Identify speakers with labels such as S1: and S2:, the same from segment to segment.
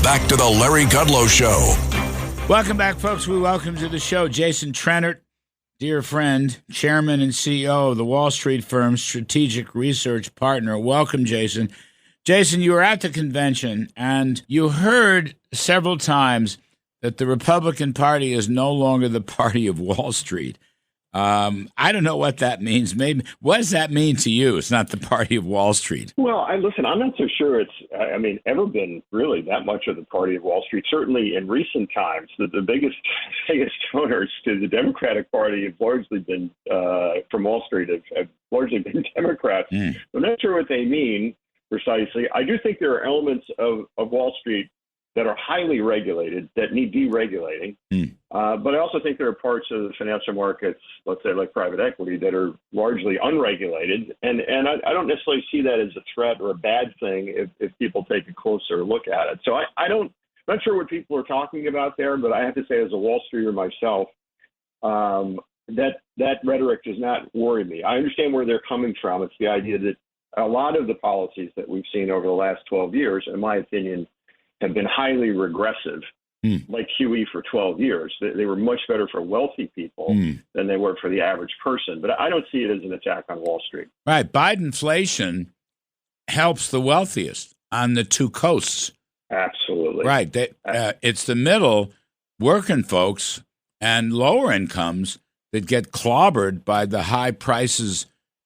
S1: back to the Larry Kudlow Show.
S2: Welcome back, folks. We welcome to the show Jason Trennert, dear friend, chairman and CEO of the Wall Street firm Strategic Research Partner. Welcome, Jason. Jason, you were at the convention, and you heard several times that the Republican Party is no longer the party of Wall Street. I don't know what that means. Maybe what does that mean to you? It's not the party of Wall Street.
S3: Well, listen, I'm not so sure it's, ever been really that much of the party of Wall Street. Certainly in recent times, the biggest donors to the Democratic Party have largely been, from Wall Street, have largely been Democrats. I'm not sure what they mean precisely. I do think there are elements of Wall Street that are highly regulated that need deregulating. But I also think there are parts of the financial markets, let's say like private equity, that are largely unregulated. And I don't necessarily see that as a threat or a bad thing if people take a closer look at it. So I'm not sure what people are talking about there, but I have to say as a Wall Streeter myself, that rhetoric does not worry me. I understand where they're coming from. It's the idea that a lot of the policies that we've seen over the last 12 years, in my opinion, have been highly regressive, like QE for 12 years. They were much better for wealthy people than they were for the average person. But I don't see it as an attack on Wall Street.
S2: Right. Bidenflation helps the wealthiest on the two coasts.
S3: Absolutely.
S2: Right. It's the middle working folks and lower incomes that get clobbered by the high prices,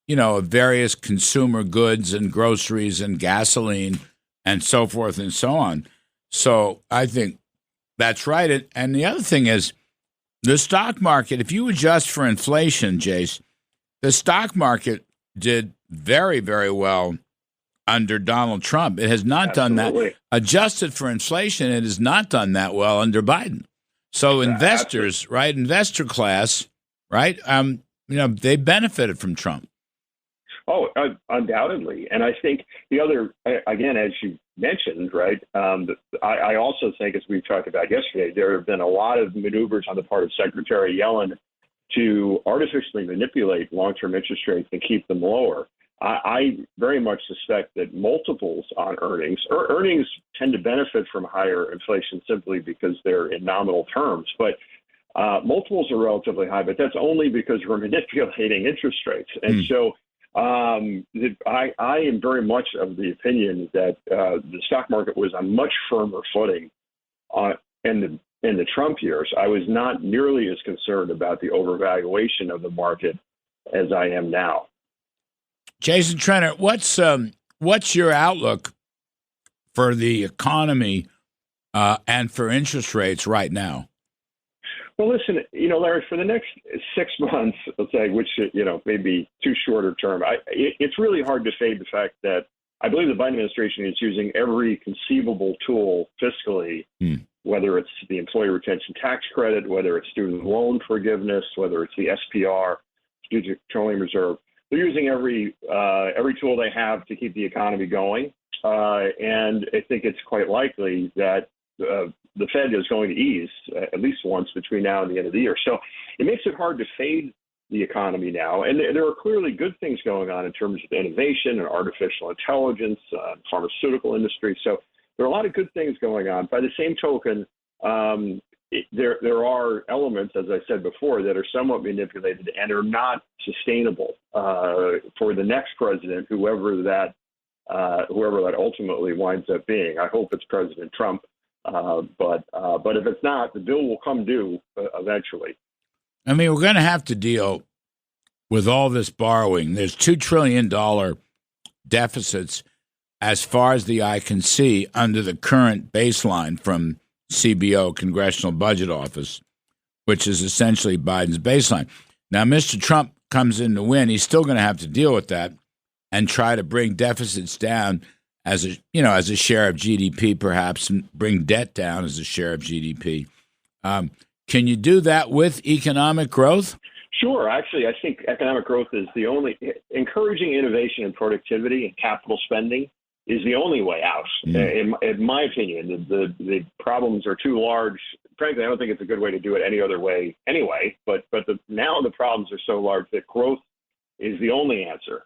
S2: of various consumer goods and groceries and gasoline and so forth and so on. So I think that's right. And the other thing is the stock market, if you adjust for inflation, Jace, the stock market did very, very well under Donald Trump. It has not done that. Adjusted for inflation, it has not done that well under Biden. So investors, right, investor class, right, they benefited from Trump.
S3: Oh, undoubtedly. And I think the other, again, as you mentioned, right, I also think, as we talked about yesterday, there have been a lot of maneuvers on the part of Secretary Yellen to artificially manipulate long-term interest rates and keep them lower. I very much suspect that multiples on earnings tend to benefit from higher inflation simply because they're in nominal terms. But multiples are relatively high, but that's only because we're manipulating interest rates. And so I am very much of the opinion that the stock market was on much firmer footing in the Trump years. I was not nearly as concerned about the overvaluation of the market as I am now.
S2: Jason Trennert, what's your outlook for the economy and for interest rates right now?
S3: Well, listen, Larry, for the next 6 months, let's say, which, may be too shorter term, it's really hard to fade the fact that I believe the Biden administration is using every conceivable tool fiscally, whether it's the employee retention tax credit, whether it's student loan forgiveness, whether it's the SPR, Strategic Petroleum Reserve. They're using every tool they have to keep the economy going. And I think it's quite likely that the Fed is going to ease at least once between now and the end of the year. So it makes it hard to fade the economy now. And there are clearly good things going on in terms of innovation and artificial intelligence, pharmaceutical industry. So there are a lot of good things going on. By the same token, there are elements, as I said before, that are somewhat manipulated and are not sustainable for the next president, whoever that ultimately winds up being. I hope it's President Trump. But if it's not, the bill will come due eventually.
S2: I mean, we're going to have to deal with all this borrowing. There's $2 trillion deficits as far as the eye can see under the current baseline from CBO, Congressional Budget Office, which is essentially Biden's baseline. Now, Mr. Trump comes in to win. He's still going to have to deal with that and try to bring deficits down as a share of GDP, perhaps, and bring debt down as a share of GDP. Can you do that with economic growth?
S3: Sure. Actually, I think economic growth is the only encouraging innovation and productivity and capital spending is the only way out. In my opinion, the problems are too large. Frankly, I don't think it's a good way to do it any other way anyway. But now the problems are so large that growth is the only answer.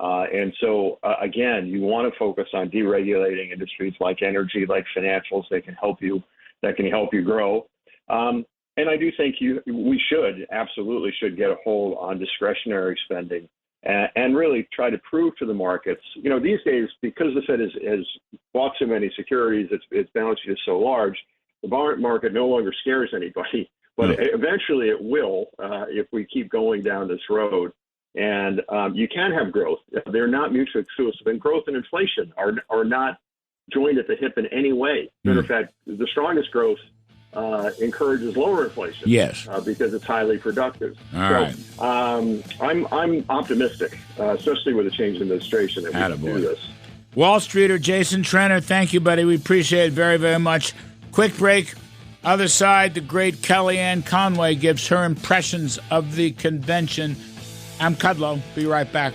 S3: And so, again, you want to focus on deregulating industries like energy, like financials that can help you grow. And I do think we absolutely should get a hold on discretionary spending and really try to prove to the markets, these days, because the Fed has bought so many securities, its balance sheet is so large, the bond market no longer scares anybody, but eventually it will if we keep going down this road. And you can have growth. They're not mutually exclusive. And growth and inflation are not joined at the hip in any way. Matter of fact, the strongest growth encourages lower inflation.
S2: Yes,
S3: because it's highly productive.
S2: All right.
S3: I'm optimistic, especially with a change in administration, that we can do this.
S2: Wall Streeter Jason Trennert, thank you, buddy. We appreciate it very, very much. Quick break. Other side, the great Kellyanne Conway gives her impressions of the convention. I'm Kudlow. Be right back.